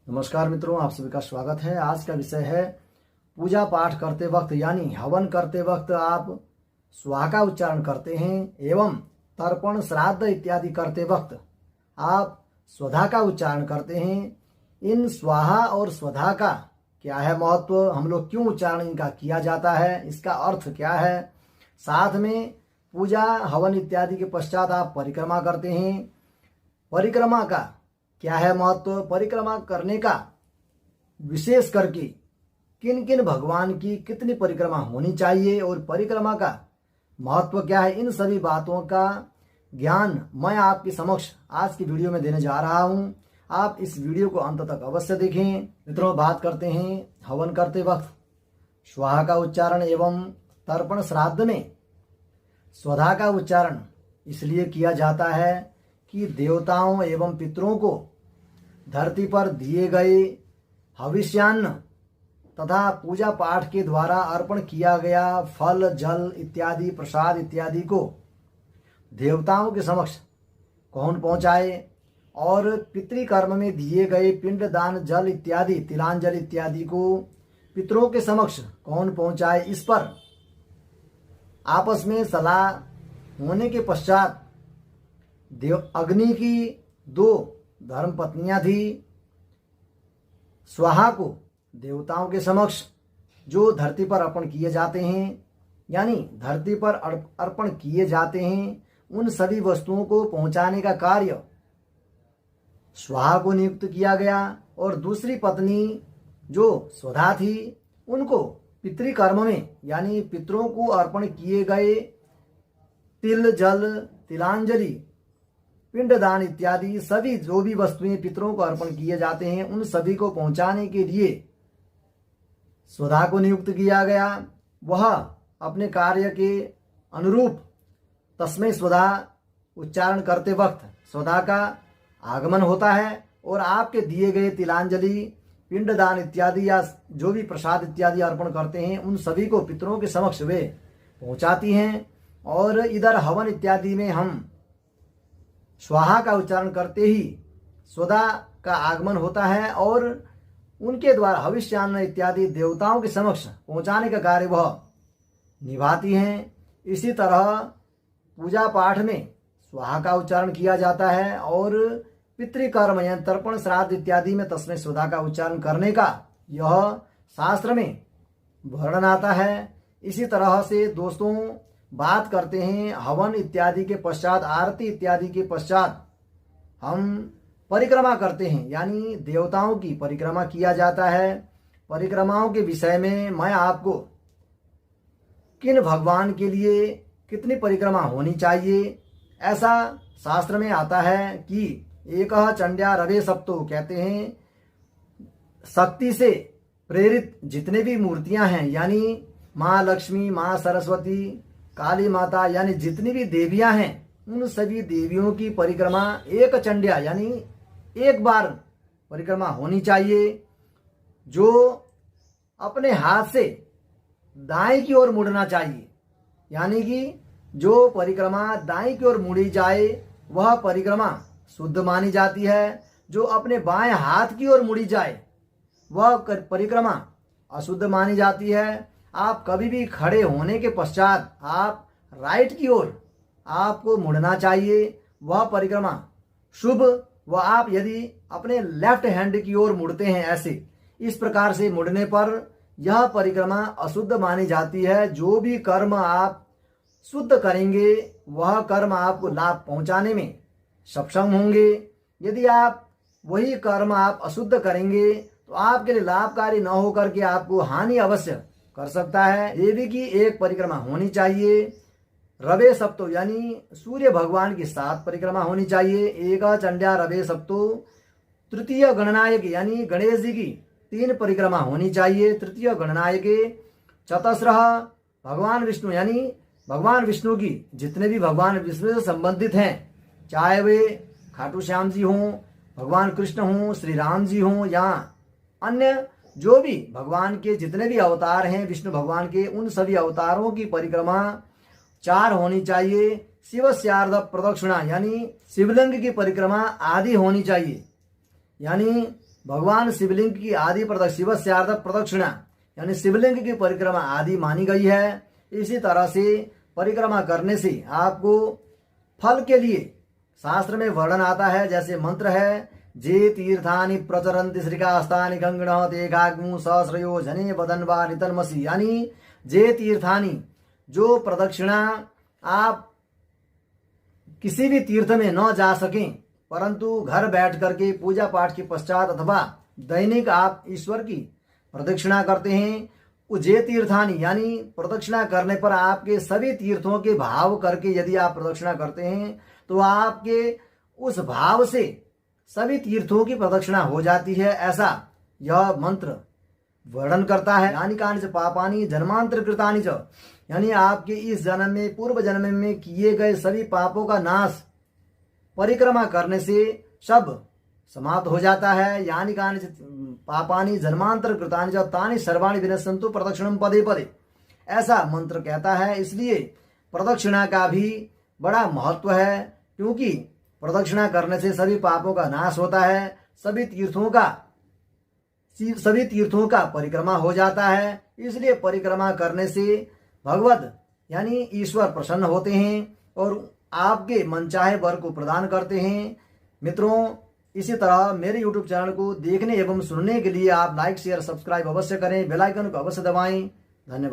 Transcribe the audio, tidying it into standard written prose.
नमस्कार मित्रों, आप सभी का स्वागत है। आज का विषय है पूजा पाठ करते वक्त यानी हवन करते वक्त आप स्वाहा का उच्चारण करते हैं एवं तर्पण श्राद्ध इत्यादि करते वक्त आप स्वधा का उच्चारण करते हैं। इन स्वाहा और स्वधा का क्या है महत्व, हम लोग क्यों उच्चारण इनका किया जाता है, इसका अर्थ क्या है। साथ में पूजा हवन इत्यादि के पश्चात आप परिक्रमा करते हैं, परिक्रमा का क्या है महत्व, परिक्रमा करने का विशेष करके किन किन भगवान की कितनी परिक्रमा होनी चाहिए और परिक्रमा का महत्व क्या है, इन सभी बातों का ज्ञान मैं आपके समक्ष आज की वीडियो में देने जा रहा हूं। आप इस वीडियो को अंत तक अवश्य देखें। मित्रों, बात करते हैं हवन करते वक्त स्वाहा का उच्चारण एवं तर्पण श्राद्ध में स्वधा का उच्चारण इसलिए किया जाता है कि देवताओं एवं पितरों को धरती पर दिए गए हविष्यान्न तथा पूजा पाठ के द्वारा अर्पण किया गया फल जल इत्यादि प्रसाद इत्यादि को देवताओं के समक्ष कौन पहुंचाए और पितृकर्म में दिए गए पिंड दान जल इत्यादि तिलांजलि इत्यादि को पितरों के समक्ष कौन पहुंचाए, इस पर आपस में सलाह होने के पश्चात अग्नि की दो धर्म पत्नियां थी। स्वाहा को देवताओं के समक्ष जो धरती पर अर्पण किए जाते हैं यानी धरती पर अर्पण किए जाते हैं, उन सभी वस्तुओं को पहुंचाने का कार्य स्वाहा को नियुक्त किया गया और दूसरी पत्नी जो स्वधा थी उनको पितृकर्म में यानी पितरों को अर्पण किए गए तिल जल तिलांजलि पिंडदान इत्यादि सभी जो भी वस्तुएं पितरों को अर्पण किए जाते हैं उन सभी को पहुंचाने के लिए स्वधा को नियुक्त किया गया। वह अपने कार्य के अनुरूप तस्मै स्वधा उच्चारण करते वक्त स्वधा का आगमन होता है और आपके दिए गए तिलांजलि पिंडदान इत्यादि या जो भी प्रसाद इत्यादि अर्पण करते हैं उन सभी को पितरों के समक्ष वे पहुंचाती हैं। और इधर हवन इत्यादि में हम स्वाहा का उच्चारण करते ही स्वधा का आगमन होता है और उनके द्वारा हविष्यान्न इत्यादि देवताओं के समक्ष पहुंचाने का कार्य वह निभाती हैं। इसी तरह पूजा पाठ में स्वाहा का उच्चारण किया जाता है और पितृकर्म यानी तर्पण श्राद्ध इत्यादि में तस्मै स्वधा का उच्चारण करने का यह शास्त्र में वर्णन आता है। इसी तरह से दोस्तों बात करते हैं हवन इत्यादि के पश्चात आरती इत्यादि के पश्चात हम परिक्रमा करते हैं यानी देवताओं की परिक्रमा किया जाता है। परिक्रमाओं के विषय में मैं आपको किन भगवान के लिए कितनी परिक्रमा होनी चाहिए ऐसा शास्त्र में आता है कि एक चंड्या रवे सप्तो कहते हैं, शक्ति से प्रेरित जितने भी मूर्तियां हैं यानी माँ लक्ष्मी माँ सरस्वती काली माता यानी जितनी भी देवियां हैं उन सभी देवियों की परिक्रमा एक चंड्या यानी एक बार परिक्रमा होनी चाहिए, जो अपने हाथ से दाएं की ओर मुड़ना चाहिए। यानी कि जो परिक्रमा दाएं की ओर मुड़ी जाए वह परिक्रमा शुद्ध मानी जाती है, जो अपने बाएं हाथ की ओर मुड़ी जाए वह परिक्रमा अशुद्ध मानी जाती है। आप कभी भी खड़े होने के पश्चात आप राइट की ओर आपको मुड़ना चाहिए, वह परिक्रमा शुभ। व आप यदि अपने लेफ्ट हैंड की ओर मुड़ते हैं ऐसे इस प्रकार से मुड़ने पर यह परिक्रमा अशुद्ध मानी जाती है। जो भी कर्म आप शुद्ध करेंगे वह कर्म आपको लाभ पहुंचाने में सक्षम होंगे। यदि आप वही कर्म आप अशुद्ध करेंगे तो आपके लिए लाभकारी न होकर के आपको हानि अवश्य कर सकता है। देवी की एक परिक्रमा होनी चाहिए। रवे सप्तो यानी सूर्य भगवान की 7 परिक्रमा होनी चाहिए। एक चंड्या रवे सप्तो। तृतीय गणनायक यानी गणेश जी की 3 परिक्रमा होनी चाहिए। तृतीय गणनायक चतस्रः भगवान विष्णु यानी भगवान विष्णु की जितने भी भगवान विष्णु से संबंधित हैं, चाहे वे खाटू श्याम जी हों, भगवान कृष्ण हों, श्री राम जी हों या अन्य जो भी भगवान के जितने भी अवतार हैं विष्णु भगवान के, उन सभी अवतारों की परिक्रमा 4 होनी चाहिए। शिव स्यार्ध प्रदक्षिणा यानी शिवलिंग की परिक्रमा आदि होनी चाहिए। यानी भगवान शिवलिंग की आदि शिवस्यार्थ प्रदक्षिणा यानी शिवलिंग की परिक्रमा आदि मानी गई है। इसी तरह से परिक्रमा करने से आपको फल के लिए शास्त्र में वर्णन आता है। जैसे मंत्र है, जे तीर्थानि प्रचरन्ति श्रीकास्तानि गंगण तेगाग्मु सहस्रयो जने वदनवा नितन्मसी, यानी जे तीर्थानि जो प्रदक्षिणा आप किसी भी तीर्थ में न जा सकें परंतु घर बैठ करके पूजा पाठ के पश्चात अथवा दैनिक आप ईश्वर की प्रदक्षिणा करते हैं, जे तीर्थानि यानी प्रदक्षिणा करने पर आपके सभी तीर्थों के भाव करके यदि आप प्रदक्षिणा करते हैं तो आपके उस भाव से सभी तीर्थों की प्रदक्षिणा हो जाती है। ऐसा यह मंत्र वर्णन करता है। यानी कानि च पापानि जन्मांतर कृतानि च, यानी आपके इस जन्म में पूर्व जन्म में किए गए सभी पापों का नाश परिक्रमा करने से सब समाप्त हो जाता है। यानी कानि च पापानि जन्मांतर कृतानि च तानि सर्वाणि विनश्यन्तु प्रदक्षिणं पदे पदे, ऐसा मंत्र कहता है। इसलिए प्रदक्षिणा का भी बड़ा महत्व है, क्योंकि प्रदक्षिणा करने से सभी पापों का नाश होता है, सभी तीर्थों का परिक्रमा हो जाता है। इसलिए परिक्रमा करने से भगवत यानी ईश्वर प्रसन्न होते हैं और आपके मनचाहे वर को प्रदान करते हैं। मित्रों, इसी तरह मेरे YouTube चैनल को देखने एवं सुनने के लिए आप लाइक शेयर सब्सक्राइब अवश्य करें, बेल आइकन को अवश्य दबाएं। धन्यवाद।